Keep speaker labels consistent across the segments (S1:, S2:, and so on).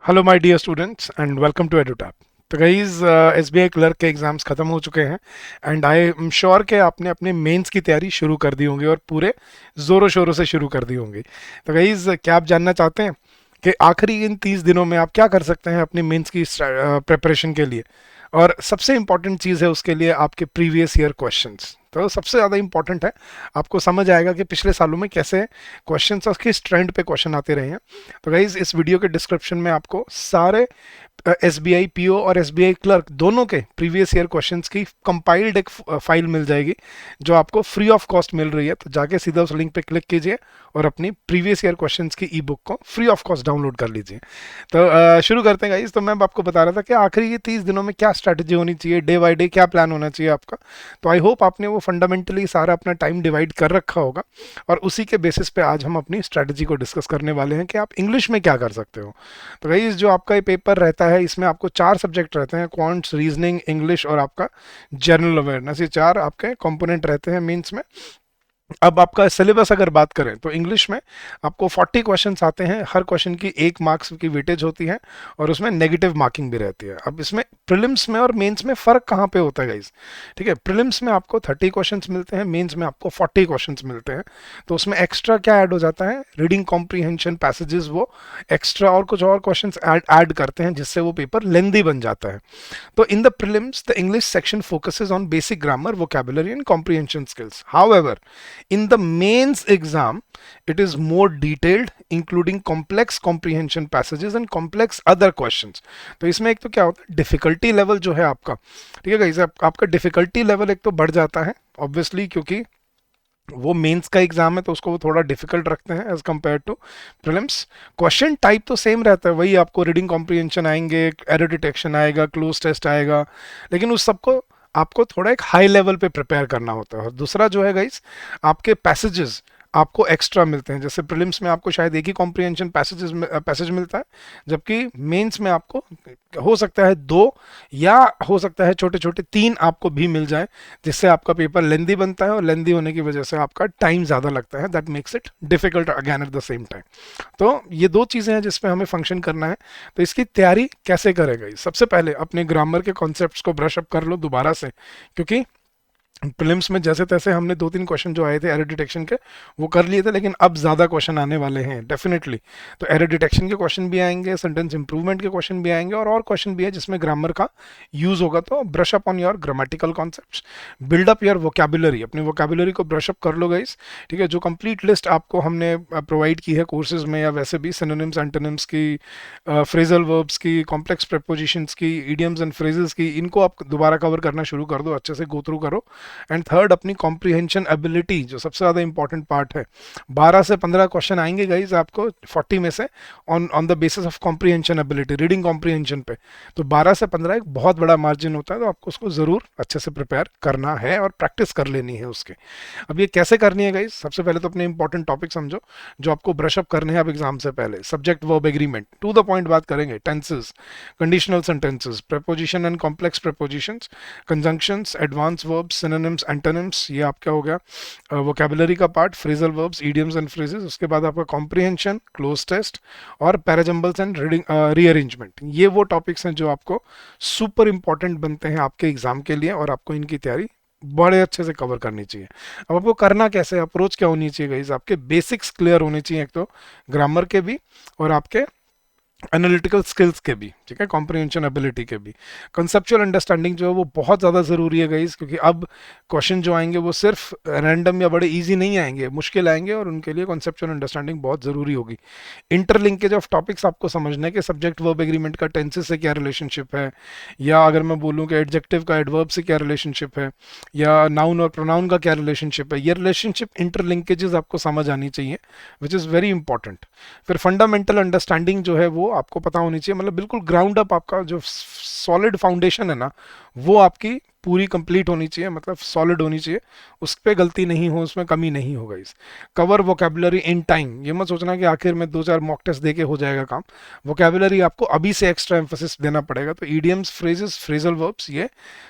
S1: Hello my dear students and welcome to Edutap. तो guys SBI clerk के exams खत्म हो चुके हैं एंड आई एम श्योर कि आपने अपने मेंस की तैयारी शुरू कर दी होंगी और पूरे ज़ोरों शोरों से शुरू कर दी होंगी। तो गाइज क्या आप जानना चाहते हैं कि आखिरी इन 30 दिनों में आप क्या कर सकते हैं अपनी मेंस की प्रिपरेशन के लिए? और सबसे इंपॉर्टेंट चीज़ है उसके लिए आपके प्रीवियस ईयर क्वेश्चंस। तो सबसे ज़्यादा इंपॉर्टेंट है, आपको समझ आएगा कि पिछले सालों में कैसे क्वेश्चंस और किस ट्रेंड पे क्वेश्चन आते रहे हैं। तो गाइज इस वीडियो के डिस्क्रिप्शन में आपको सारे एसबीआई पीओ और एसबीआई क्लर्क दोनों के प्रीवियस ईयर क्वेश्चंस की कंपाइल्ड एक फाइल मिल जाएगी जो आपको फ्री ऑफ कॉस्ट मिल रही है। तो जाके सीधा उस लिंक पे क्लिक कीजिए और अपनी प्रीवियस ईयर क्वेश्चंस की ई बुक को फ्री ऑफ कॉस्ट डाउनलोड कर लीजिए। तो शुरू करते हैं गाइस। तो मैं आपको बता रहा था कि आखिरी ये 30 दिनों में क्या स्ट्रैटेजी होनी चाहिए, डे बाय डे क्या प्लान होना चाहिए आपका। तो आई होप आपने वो फंडामेंटली सारा अपना टाइम डिवाइड कर रखा होगा और उसी के बेसिस पे आज हम अपनी स्ट्रैटेजी को डिस्कस करने वाले हैं कि आप इंग्लिश में क्या कर सकते हो। तो गाइस जो आपका ये पेपर रहता है इसमें आपको 4 सब्जेक्ट रहते हैं, क्वांट्स, रीजनिंग, इंग्लिश और आपका जनरल अवेयरनेस। ये 4 आपके कंपोनेंट रहते हैं मीन्स में। अब आपका सिलेबस अगर बात करें तो इंग्लिश में आपको 40 क्वेश्चंस आते हैं, हर क्वेश्चन की 1 मार्क्स की वेटेज होती है और उसमें नेगेटिव मार्किंग भी रहती है। अब इसमें प्रीलिम्स में और मेंस में फ़र्क कहाँ पे होता है गाइस? ठीक है, प्रीलिम्स में आपको 30 क्वेश्चंस मिलते हैं, मेंस में आपको 40 क्वेश्चंस मिलते हैं। तो उसमें एक्स्ट्रा क्या ऐड हो जाता है, रीडिंग कॉम्प्रीहेंशन पैसेजेस, वो एक्स्ट्रा और कुछ और क्वेश्चंस ऐड करते हैं जिससे वो पेपर लेंदी बन जाता है। So in the prelims, the English section focuses on basic grammar, vocabulary, and comprehension skills. However, in the mains exam, it is more detailed, including complex comprehension passages and complex other questions. तो इसमें एक तो क्या होता है, difficulty level जो है आपका, ठीक है गाइस, आपका डिफिकल्टी लेवल एक तो बढ़ जाता है ऑब्वियसली, क्योंकि वो मेंस का एग्जाम है तो उसको वो थोड़ा डिफिकल्ट रखते हैं as compare to prelims. Question type तो सेम रहता है, वही आपको रीडिंग कॉम्प्रीहेंशन आएंगे, एरर डिटेक्शन आएगा, क्लोज टेस्ट आएगा, लेकिन उस सबको आपको थोड़ा एक हाई लेवल पे प्रिपेयर करना होता है। और दूसरा जो है गाइस, आपके पैसेजेस आपको एक्स्ट्रा मिलते हैं। जैसे प्रीलिम्स में आपको शायद एक ही कॉम्प्रीहेंशन पैसेज मिलता है, जबकि मेंस में आपको हो सकता है 2 या हो सकता है छोटे छोटे 3 आपको भी मिल जाए, जिससे आपका पेपर लेंदी बनता है और लेंदी होने की वजह से आपका टाइम ज़्यादा लगता है। That makes it difficult again at the same time. तो ये 2 चीज़ें हैं जिसपे हमें फंक्शन करना है। तो इसकी तैयारी कैसे करेगा? सबसे पहले अपने ग्रामर के कॉन्सेप्ट्स को ब्रश अप कर लो दोबारा से, क्योंकि प्रीलिम्स में जैसे तैसे हमने 2-3 क्वेश्चन जो आए थे एरर डिटेक्शन के वो कर लिए थे, लेकिन अब ज़्यादा क्वेश्चन आने वाले हैं डेफिनेटली। तो एरर डिटेक्शन के क्वेश्चन भी आएंगे, सेंटेंस इंप्रूवमेंट के क्वेश्चन भी आएंगे और क्वेश्चन भी है जिसमें ग्रामर का यूज़ होगा। तो brush up on your grammatical concepts, build up your vocabulary, अपनी वोकेबुलरी को ब्रश अप कर लो गाइस। ठीक है, जो कंप्लीट लिस्ट आपको हमने प्रोवाइड की है कोर्सेज में या वैसे भी, सिनोनिम्स, एंटोनिम्स की, फ्रेजल वर्ब्स की, कॉम्प्लेक्स प्रेपोजिशंस की, इडियम्स एंड फ्रेजेस की, इनको आप दोबारा कवर करना शुरू कर दो, अच्छे से गो थ्रू करो। एंड थर्ड, अपनी कॉम्प्रीहेंशन एबिलिटी, जो सबसे ज़्यादा इंपॉर्टेंट पार्ट है। 12 से 15 क्वेश्चन आएंगे गाइज आपको 40 में से on on the basis of comprehension ability, reading comprehension पे। तो 12 से 15 एक बहुत बड़ा मार्जिन होता है, तो आपको उसको ज़रूर अच्छे से प्रिपेयर करना है और प्रैक्टिस कर लेनी है उसके। अब ये कैसे करनी है गाइज? सबसे पहले तो अपने इंपॉर्टेंट टॉपिक समझो जो आपको ब्रश अप करने हैं अब एग्जाम से पहले। Subject verb agreement, to the point बात करेंगे। Tenses, conditional sentences, preposition and complex prepositions, conjunctions, advance verbs, synonyms, antonyms, ये आपका हो गया वोकेबुलरी का part, phrasal verbs, idioms and phrases. उसके बाद आपका कॉम्प्रीहेंशन, क्लोज टेस्ट और पैराजम्बल्स एंड रीडिंग रीअरेंजमेंट। ये वो टॉपिक्स हैं जो आपको सुपर इंपॉर्टेंट बनते हैं आपके एग्जाम के लिए और आपको इनकी तैयारी बड़े अच्छे से कवर करनी चाहिए। अब आपको करना कैसे, अप्रोच क्या होनी चाहिए गाइस? आपके बेसिक्स क्लियर होने चाहिए, एक तो ग्रामर के भी और आपके एनालिटिकल स्किल्स के भी, ठीक है, कॉम्प्रीहेंशन एबिलिटी के भी। कंसेप्चुअल अंडरस्टैंडिंग जो है वो बहुत ज़्यादा ज़रूरी है गाइस, क्योंकि अब क्वेश्चन जो आएंगे वो सिर्फ रैंडम या बड़े इजी नहीं आएंगे, मुश्किल आएंगे और उनके लिए कंसेप्चुअल अंडरस्टैंडिंग बहुत ज़रूरी होगी। इंटरलिंकेज ऑफ टॉपिक्स आपको समझना है कि सब्जेक्ट वर्ब एग्रीमेंट का टेंसेस से क्या रिलेशनशिप है, या अगर मैं बोलूँ कि एडजेक्टिव का एडवर्ब से क्या रिलेशनशिप है, या नाउन और प्रोनाउन का क्या रिलेशनशिप है। ये रिलेशनशिप, इंटरलिंकेजेस आपको समझ आनी चाहिए, विच इज़ वेरी इंपॉर्टेंट। फिर फंडामेंटल अंडरस्टैंडिंग जो है वो आपको पता होनी चाहिए, मतलब बिल्कुल ग्राउंड अप आपका जो सॉलिड फाउंडेशन है ना, वो आपकी पूरी कंप्लीट होनी चाहिए, मतलब सॉलिड होनी चाहिए, उस पर गलती नहीं हो, उसमें कमी नहीं होगा। इस कवर वोकेबुलरी इन टाइम, ये मत सोचना कि आखिर में 2-4 मॉक टेस्ट दे के हो जाएगा काम। वोकेबुलरी आपको अभी से एक्स्ट्रा एम्फोसिस देना पड़ेगा। तो ईडियम्स, फ्रेजेस, फ्रेजल वर्ब्स ये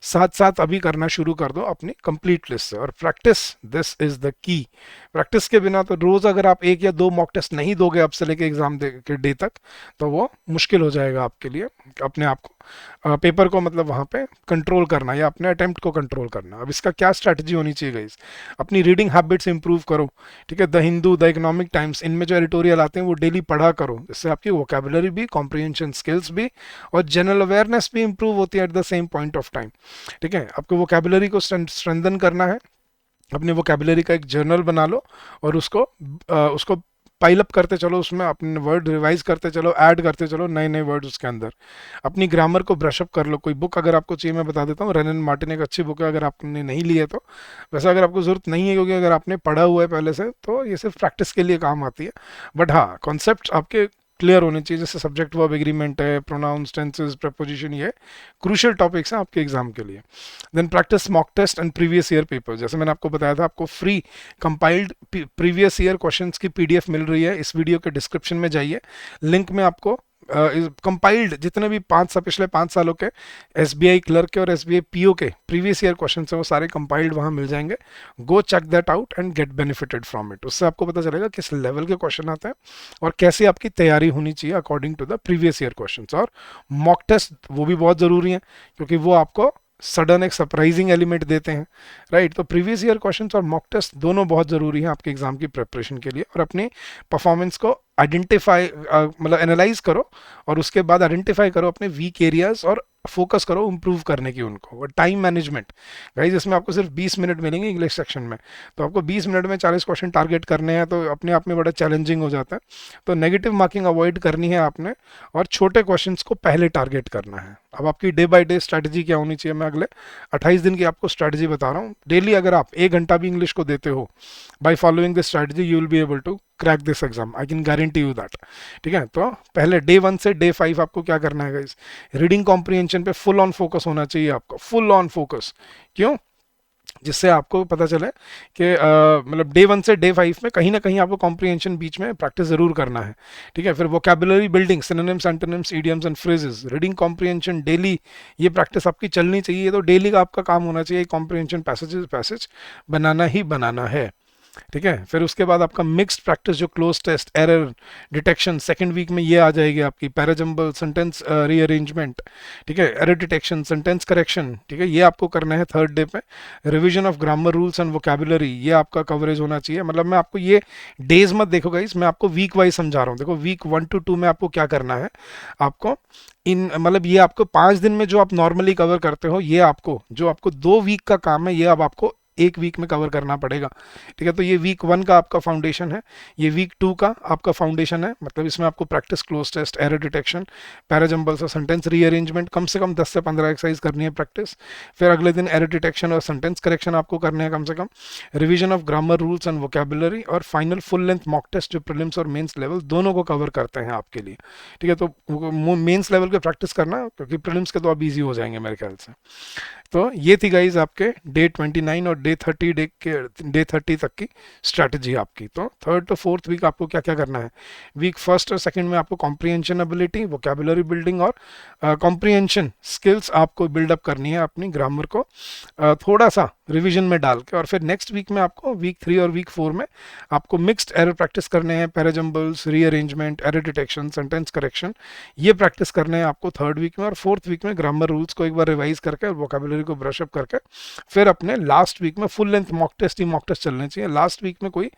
S1: साथ साथ अभी करना शुरू कर दो अपनी कंप्लीट लिस्ट से। और practice, this is the key. Practice के बिना तो रोज अगर आप 1 या 2 मॉक टेस्ट नहीं दोगे अब से लेके एग्जाम के डे तक, तो वो मुश्किल हो जाएगा आपके लिए अपने आप को पेपर को मतलब वहाँ पे कंट्रोल करना या अपने अटेम्प्ट को कंट्रोल करना। अब इसका क्या स्ट्रैटेजी होनी चाहिए गाइस? अपनी रीडिंग हैबिट्स इंप्रूव करो, ठीक है। The Hindu, the economic times, इनमें जो एडिटोरियल आते हैं वो डेली पढ़ा करो, जिससे आपकी वोकेबुलरी भी, कॉम्प्रिहेंशन स्किल्स भी और जनरल अवेयरनेस भी इंप्रूव होती है at the same point of time, ठीक है। आपको वोकेबुलरी को स्ट्रेंथन करना है, अपने वोकेबुलरी का एक जर्नल बना लो और उसको पाइल अप करते चलो, उसमें अपने वर्ड रिवाइज करते चलो, ऐड करते चलो नए नए वर्ड उसके अंदर। अपनी ग्रामर को ब्रश अप कर लो। कोई बुक अगर आपको चाहिए, मैं बता देता हूँ, रेनन मार्टिन एक अच्छी बुक है, अगर आपने नहीं ली है तो। वैसे अगर आपको ज़रूरत नहीं है, क्योंकि अगर आपने पढ़ा हुआ है पहले से, तो ये सिर्फ प्रैक्टिस के लिए काम आती है। बट हाँ, कॉन्सेप्ट आपके क्लियर होने चाहिए, जैसे सब्जेक्ट वर्ब एग्रीमेंट है, प्रोनाउंस, टेंसेस, प्रपोजिशन, ये क्रूशियल टॉपिक्स हैं आपके एग्जाम के लिए। Then practice mock test and previous year paper. जैसे मैंने आपको बताया था, आपको free compiled previous year questions की पीडीएफ मिल रही है। इस वीडियो के डिस्क्रिप्शन में जाइए, लिंक में आपको कंपाइल्ड जितने भी पिछले 5 सालों के एसबीआई क्लर्क के और एसबीआई पीओ के प्रीवियस ईयर क्वेश्चंस हैं, वो सारे कंपाइल्ड वहाँ मिल जाएंगे। Go check that out and get benefited from it. उससे आपको पता चलेगा किस लेवल के क्वेश्चन आते हैं और कैसे आपकी तैयारी होनी चाहिए according to the previous year question. और मॉक टेस्ट वो भी बहुत ज़रूरी है, क्योंकि वो आपको सडन एक सरप्राइजिंग एलिमेंट देते हैं, राइट। तो प्रीवियस ईयर क्वेश्चंस और मॉक टेस्ट दोनों बहुत ज़रूरी हैं आपके एग्जाम की प्रिपरेशन के लिए। और अपनी परफॉर्मेंस को आइडेंटिफाई मतलब एनालाइज करो, और उसके बाद आइडेंटिफाई करो अपने वीक एरियाज और फोकस करो इम्प्रूव करने की उनको। और टाइम मैनेजमेंट गाइस, इसमें आपको सिर्फ 20 मिनट मिलेंगे इंग्लिश सेक्शन में, तो आपको 20 मिनट में 40 क्वेश्चन टारगेट करने हैं, तो अपने आप में बड़ा चैलेंजिंग हो जाता है। तो नेगेटिव मार्किंग अवॉइड करनी है आपने, और छोटे क्वेश्चंस को पहले टारगेट करना है। अब आपकी डे बाय डे स्ट्रैटेजी क्या होनी चाहिए, मैं अगले 28 दिन की आपको स्ट्रैटेजी बता रहा हूँ। डेली अगर आप 1 घंटा भी इंग्लिश को देते हो, by following this strategy you will be able to crack this exam, I can guarantee you that, ठीक है। तो पहले डे 1 से डे 5 आपको क्या करना है गाइस? रीडिंग कॉम्प्रिहेंशन पे फुल ऑन फोकस होना चाहिए आपको, फुल ऑन फोकस। क्यों? जिससे आपको पता चले कि मतलब डे 1 से डे 5 में कहीं ना कहीं आपको कॉम्प्रिहेंशन बीच में प्रैक्टिस जरूर करना है, ठीक है। फिर vocabulary building, synonyms, antonyms, idioms and phrases, reading comprehension daily, ये प्रैक्टिस आपकी चलनी चाहिए। तो डेली का आपका काम होना चाहिए कॉम्प्रिहेंशन पैसेज बनाना ही बनाना है, ठीक है। फिर उसके बाद आपका मिक्स्ड प्रैक्टिस, जो cloze test, error detection, second week में ये आ जाएगी आपकी। पैराजंबल, सेंटेंस रीअरेंजमेंट, ठीक है, एरर डिटेक्शन, सेंटेंस करेक्शन, ठीक है, ये आपको करना है थर्ड डे पे। Revision of grammar rules and vocabulary, ये आपका कवरेज होना चाहिए। मतलब मैं आपको ये डेज मत देखो गाइस, मैं आपको वीक वाइज समझा रहा हूँ। देखो वीक 1 to 2 में आपको क्या करना है, आपको इन मतलब ये आपको 5 दिन में जो आप नॉर्मली कवर करते हो, ये आपको जो आपको 2 वीक का काम है, ये अब आपको 1 वीक में कवर करना पड़ेगा, ठीक है। तो ये वीक 1 का आपका फाउंडेशन है, ये वीक 2 का आपका फाउंडेशन है। मतलब इसमें आपको practice cloze test, error detection, parajumbles और सेंटेंस रीअरेंजमेंट कम से कम 10 से 15 एक्सरसाइज करनी है प्रैक्टिस। फिर अगले दिन एरर डिटेक्शन और सेंटेंस करेक्शन आपको करने हैं कम से कम। Revision of grammar rules and vocabulary, और final full length mock test, जो प्रीलिम्स और मेंस लेवल दोनों को कवर करते हैं आपके लिए, ठीक है। तो मेंस लेवल के प्रैक्टिस करना, क्योंकि प्रीलिम्स के तो आप ईजी हो जाएंगे मेरे ख्याल से। तो ये थी गाइज आपके डे 29 और डे 30 तक की स्ट्रैटेजी आपकी। तो 3rd to 4th वीक आपको क्या क्या करना है? वीक 1st और 2nd में आपको कॉम्प्रिहेंशन एबिलिटी, वोकैबुलरी बिल्डिंग और कॉम्प्रिहेंशन स्किल्स आपको बिल्डअप करनी है अपनी ग्रामर को थोड़ा सा रिवीजन में डाल के। और फिर नेक्स्ट वीक में आपको वीक 3 और वीक 4 में आपको मिक्स्ड एरर प्रैक्टिस करने हैं, parajumbles, rearrangement, error detection, sentence correction, ये प्रैक्टिस करने हैं आपको 3rd वीक में। और 4th वीक में ग्रामर रूल्स को एक बार रिवाइज करके और वोकैबुलरी को ब्रश अप करके फिर अपने लास्ट वीक में फुल लेंथ मॉक टेस्ट ही मॉक टेस्ट चलने चाहिए। लास्ट वीक में कोई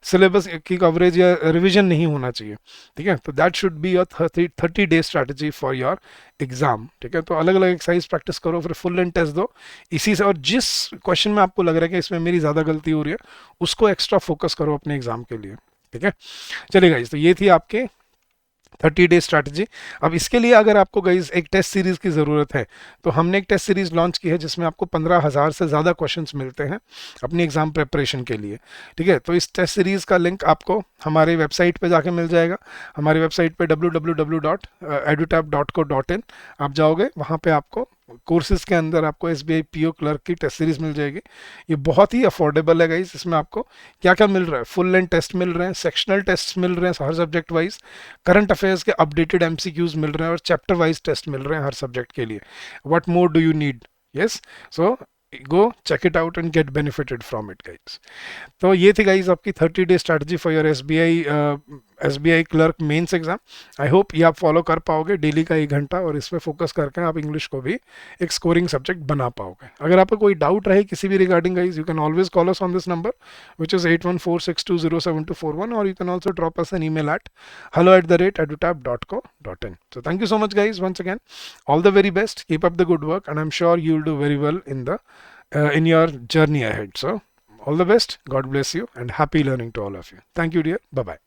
S1: सिलेबस की कवरेज या रिवीजन नहीं होना चाहिए, ठीक है। तो that should be a 30 day strategy for your exam, ठीक है। तो अलग अलग एक्सरसाइज प्रैक्टिस करो, फिर फुल लेंथ टेस्ट दो इसी से। और जिस क्वेश्चन में आपको लग रहा है कि इसमें मेरी ज़्यादा गलती हो रही है, उसको एक्स्ट्रा फोकस करो अपने एग्जाम के लिए, ठीक है। चलिए गाइस, तो ये थी आपके 30 डे स्ट्रैटेजी। अब इसके लिए अगर आपको गाइज एक टेस्ट सीरीज की ज़रूरत है, तो हमने एक टेस्ट सीरीज लॉन्च की है जिसमें आपको 15,000 से ज़्यादा क्वेश्चंस मिलते हैं अपनी एग्जाम प्रिपरेशन के लिए, ठीक है। तो इस टेस्ट सीरीज का लिंक आपको हमारे वेबसाइट पे जाके मिल जाएगा। हमारी वेबसाइट पे www.edutab.co.in आप जाओगे, वहाँ पे आपको कोर्सेज के अंदर आपको SBI PO क्लर्क की टेस्ट सीरीज मिल जाएगी। ये बहुत ही अफोर्डेबल है गाइस। इसमें आपको क्या क्या मिल रहा है, फुल लेंथ टेस्ट मिल रहे हैं, सेक्शनल टेस्ट मिल रहे हैं हर सब्जेक्ट वाइज, करंट अफेयर्स के अपडेटेड MCQs मिल रहे हैं और चैप्टर वाइज टेस्ट मिल रहे हैं हर सब्जेक्ट के लिए। What more do you need? Yes, so go check it out and get benefited from it guys। तो ये थी गाइज आपकी 30 day strategy for your SBI clerk mains exam. I hope ये आप फॉलो कर पाओगे, डेली का 1 घंटा, और इस पर फोकस करके आप इंग्लिश को भी एक स्कोरिंग सब्जेक्ट बना पाओगे। अगर आपको कोई डाउट रहे किसी भी regarding guys, you can always call us on this number which is 8146207241, और you can also drop us an email at hello@edutap.co.in। so thank you so much guys once again, all the very best, keep up the good work, and I'm sure you'll do very well in your journey ahead। So all the best, God bless you, and happy learning to all of you। Thank you dear, bye bye।